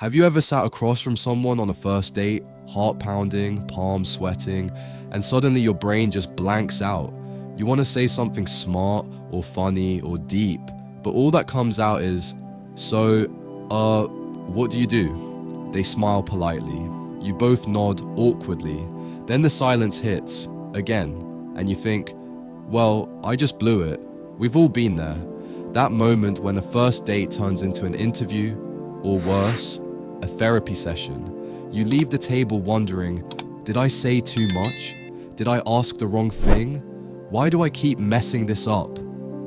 Have you ever sat across from someone on a first date, heart pounding, palms sweating, and suddenly your brain just blanks out? You want to say something smart or funny or deep, but all that comes out is, so, what do you do? They smile politely. You both nod awkwardly. Then the silence hits, again, and you think, well, I just blew it. We've all been there. That moment when a first date turns into an interview, or worse, a therapy session. You leave the table wondering, did I say too much? Did I ask the wrong thing? Why do I keep messing this up?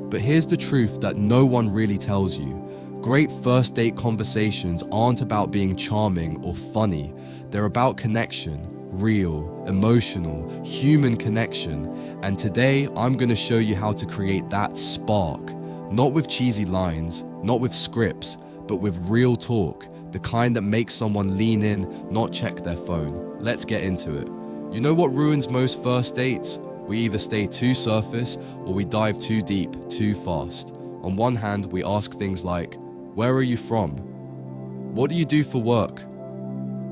But here's the truth that no one really tells you. Great first date conversations aren't about being charming or funny. They're about connection, real, emotional, human connection. And today, I'm going to show you how to create that spark. Not with cheesy lines, not with scripts, but with real talk. The kind that makes someone lean in, not check their phone. Let's get into it. You know what ruins most first dates? We either stay too surface or we dive too deep, too fast. On one hand, we ask things like, where are you from? What do you do for work?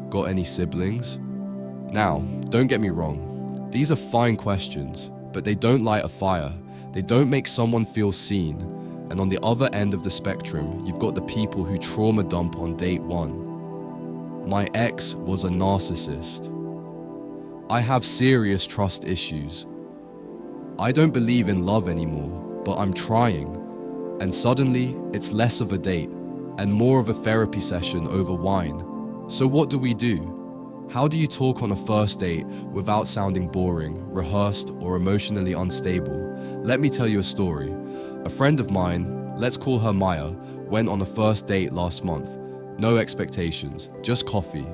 Got any siblings? Now, don't get me wrong. These are fine questions, but they don't light a fire. They don't make someone feel seen. And on the other end of the spectrum, you've got the people who trauma dump on date one. My ex was a narcissist. I have serious trust issues. I don't believe in love anymore, but I'm trying. And suddenly, it's less of a date and more of a therapy session over wine. So what do we do? How do you talk on a first date without sounding boring, rehearsed, or emotionally unstable? Let me tell you a story. A friend of mine, let's call her Maya, went on a first date last month. No expectations, just coffee.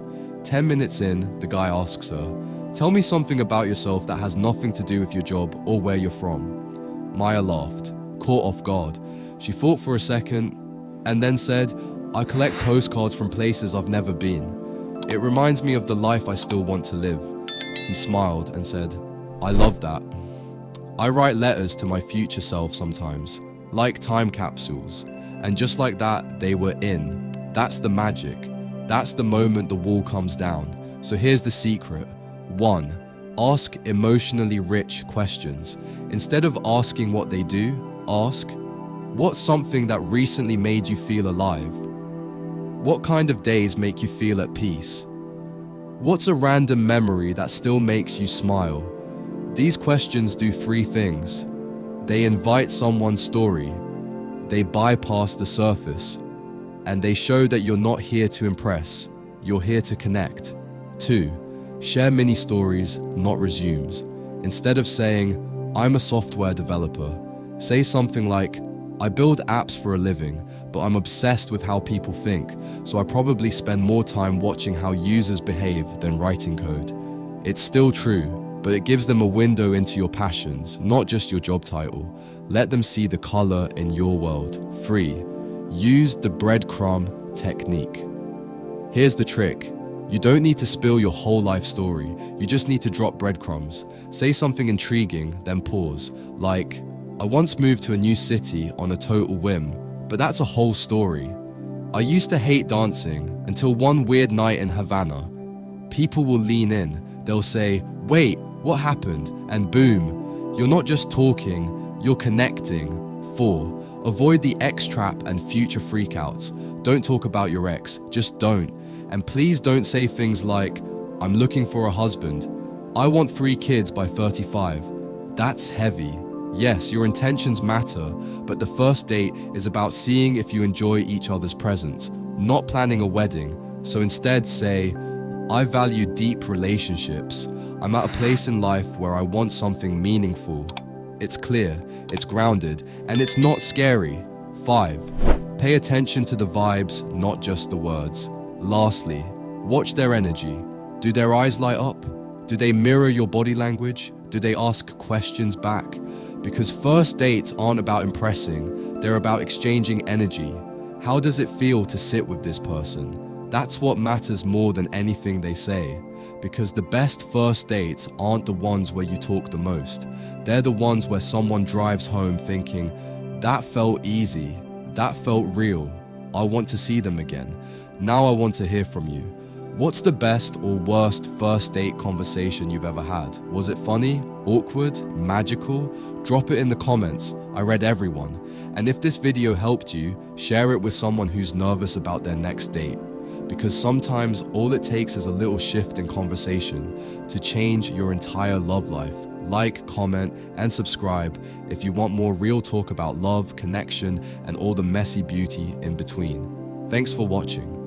10 minutes in, the guy asks her, tell me something about yourself that has nothing to do with your job or where you're from. Maya laughed, caught off guard. She thought for a second, and then said, I collect postcards from places I've never been. It reminds me of the life I still want to live. He smiled and said, I love that. I write letters to my future self sometimes, like time capsules, and just like that, they were in. That's the magic. That's the moment the wall comes down. So here's the secret. 1. Ask emotionally rich questions. Instead of asking what they do, ask, what's something that recently made you feel alive? What kind of days make you feel at peace? What's a random memory that still makes you smile? These questions do 3 things. They invite someone's story, they bypass the surface, and they show that you're not here to impress, you're here to connect. 2. Share mini stories, not resumes. Instead of saying, I'm a software developer, say something like, I build apps for a living, but I'm obsessed with how people think, so I probably spend more time watching how users behave than writing code. It's still true, but it gives them a window into your passions, not just your job title. Let them see the color in your world. 3. Use the breadcrumb technique. Here's the trick. You don't need to spill your whole life story. You just need to drop breadcrumbs. Say something intriguing, then pause. Like, I once moved to a new city on a total whim, but that's a whole story. I used to hate dancing until one weird night in Havana. People will lean in. They'll say, wait, what happened? And boom, you're not just talking, you're connecting. 4. Avoid the ex trap and future freakouts. Don't talk about your ex, just don't. And please don't say things like, I'm looking for a husband. I want 3 kids by 35. That's heavy. Yes, your intentions matter, but the first date is about seeing if you enjoy each other's presence, not planning a wedding. So instead say, I value deep relationships. I'm at a place in life where I want something meaningful. It's clear, it's grounded, and it's not scary. 5. Pay attention to the vibes, not just the words. Lastly, watch their energy. Do their eyes light up? Do they mirror your body language? Do they ask questions back? Because first dates aren't about impressing, they're about exchanging energy. How does it feel to sit with this person? That's what matters more than anything they say. Because the best first dates aren't the ones where you talk the most. They're the ones where someone drives home thinking, that felt easy, that felt real, I want to see them again. Now I want to hear from you. What's the best or worst first date conversation you've ever had? Was it funny, awkward, magical? Drop it in the comments. I read everyone. And if this video helped you, share it with someone who's nervous about their next date. Because sometimes all it takes is a little shift in conversation to change your entire love life. Like, comment, and subscribe if you want more real talk about love, connection, and all the messy beauty in between. Thanks for watching.